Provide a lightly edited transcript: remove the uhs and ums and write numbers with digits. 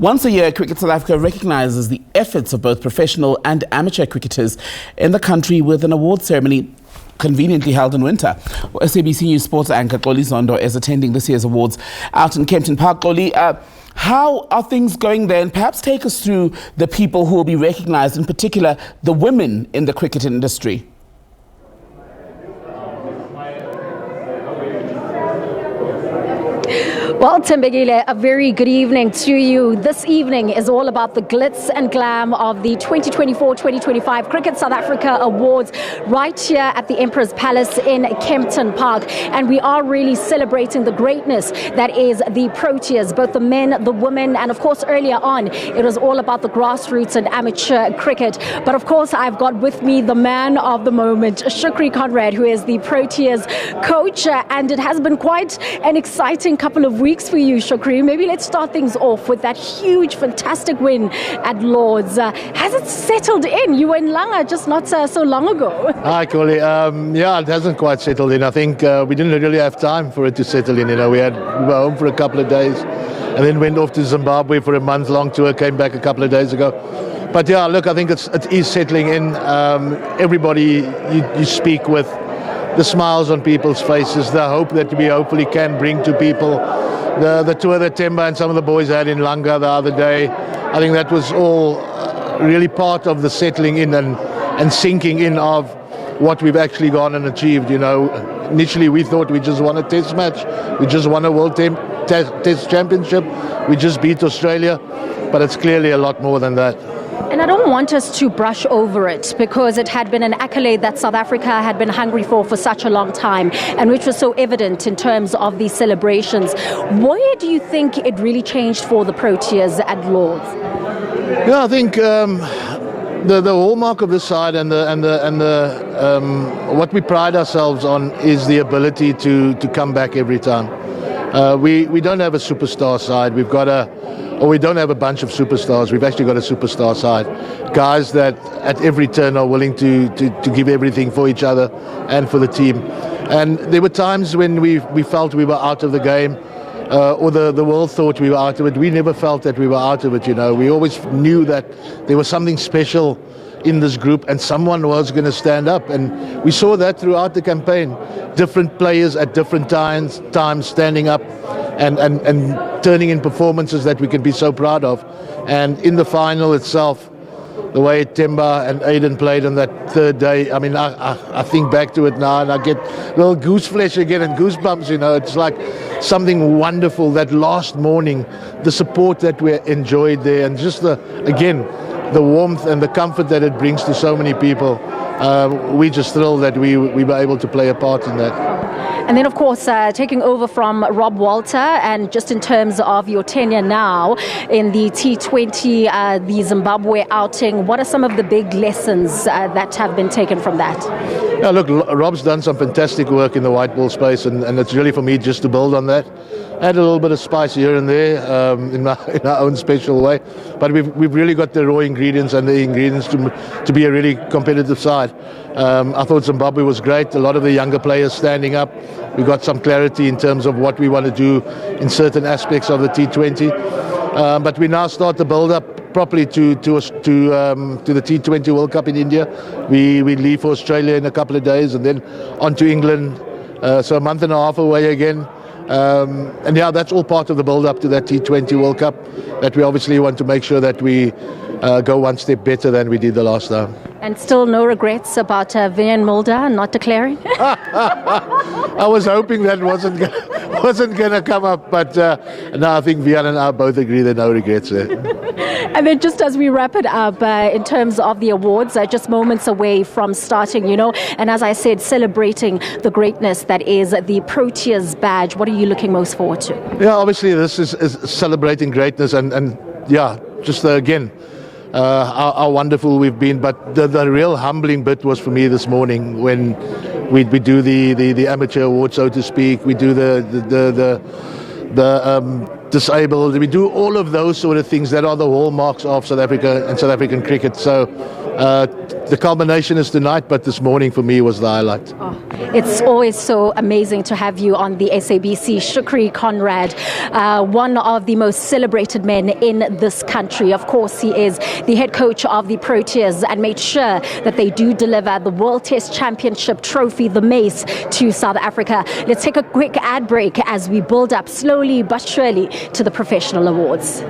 Once a year, Cricket South Africa recognises the efforts of both professional and amateur cricketers in the country with an award ceremony conveniently held in winter. SABC News sports anchor Xoli Zoindo is attending this year's awards out in Kempton Park. Xoli, how are things going there? And perhaps take us through the people who will be recognised, in particular the women in the cricket industry. Well, Tembegile, a very good evening to you. This evening is all about the glitz and glam of the 2024-2025 Cricket South Africa Awards right here at the Emperor's Palace in Kempton Park. And we are really celebrating the greatness that is the Proteas, both the men, the women, and of course earlier on it was all about the grassroots and amateur cricket. But of course I've got with me the man of the moment, Shukri Conrad, who is the Proteas coach, and it has been quite an exciting couple of weeks for you, Shukri. Maybe let's start things off with that huge, fantastic win at Lord's. Has it settled in? You were in Langa just not so long ago. Hi, Xoli. Yeah, it hasn't quite settled in. I think we didn't really have time for it to settle in. You know, we were home for a couple of days and then went off to Zimbabwe for a month-long tour, came back a couple of days ago. But yeah, look, I think it is settling in. Everybody you speak with, the smiles on people's faces, the hope that we hopefully can bring to people. The tour that Temba and some of the boys had in Langa the other day, I think that was all really part of the settling in and sinking in of what we've actually gone and achieved. You know, initially we thought we just won a test match, we just won a world test championship, we just beat Australia, but it's clearly a lot more than that. And I don't want us to brush over it because it had been an accolade that South Africa had been hungry for such a long time, and which was so evident in terms of the celebrations. Where do you think it really changed for the Proteas at Lord's? Yeah, I think the hallmark of this side and what we pride ourselves on is the ability to come back every time. We don't have a superstar side. We don't have a bunch of superstars. We've actually got a superstar side. Guys that at every turn are willing to give everything for each other and for the team. And there were times when we felt we were out of the game, or the world thought we were out of it. We never felt that we were out of it, you know. We always knew that there was something special in this group and someone was going to stand up. And we saw that throughout the campaign. Different players at different times standing up and turning in performances that we can be so proud of. And in the final itself, the way Temba and Aiden played on that third day, I mean, I think back to it now and I get a little goose flesh again and goosebumps, you know. It's like something wonderful. That last morning, the support that we enjoyed there, and just the warmth and the comfort that it brings to so many people. We're just thrilled that we were able to play a part in that. And then, of course, taking over from Rob Walter, and just in terms of your tenure now in the T20, the Zimbabwe outing, what are some of the big lessons that have been taken from that? Yeah, look, Rob's done some fantastic work in the white ball space, and it's really for me just to build on that. Add a little bit of spice here and there in our own special way, but we've really got the raw ingredients and the ingredients to be a really competitive side. I thought Zimbabwe was great. A lot of the younger players standing up. We got some clarity in terms of what we want to do in certain aspects of the T20, but we now start to build up properly to the T20 World Cup in India. We leave for Australia in a couple of days and then on to England, so a month and a half away again. And yeah, that's all part of the build-up to that T20 World Cup, that we obviously want to make sure that we go one step better than we did the last time. And still no regrets about Vian Mulder not declaring? I was hoping that wasn't going to come up, but no, I think Vian and I both agree that no regrets there. And then just as we wrap it up, in terms of the awards, just moments away from starting, you know, and as I said, celebrating the greatness that is the Proteas badge. What are you looking most forward to? Yeah, obviously this is celebrating greatness and yeah, just again, how wonderful we've been. But the real humbling bit was for me this morning when we do the amateur award, so to speak. We do the disabled. We do all of those sort of things that are the hallmarks of South Africa and South African cricket. So the culmination is tonight, but this morning for me was the highlight. It's always so amazing to have you on the SABC. Shukri Conrad, one of the most celebrated men in this country. Of course, he is the head coach of the Proteas and made sure that they do deliver the World Test Championship trophy, the Mace, to South Africa. Let's take a quick ad break as we build up slowly but surely to the professional awards.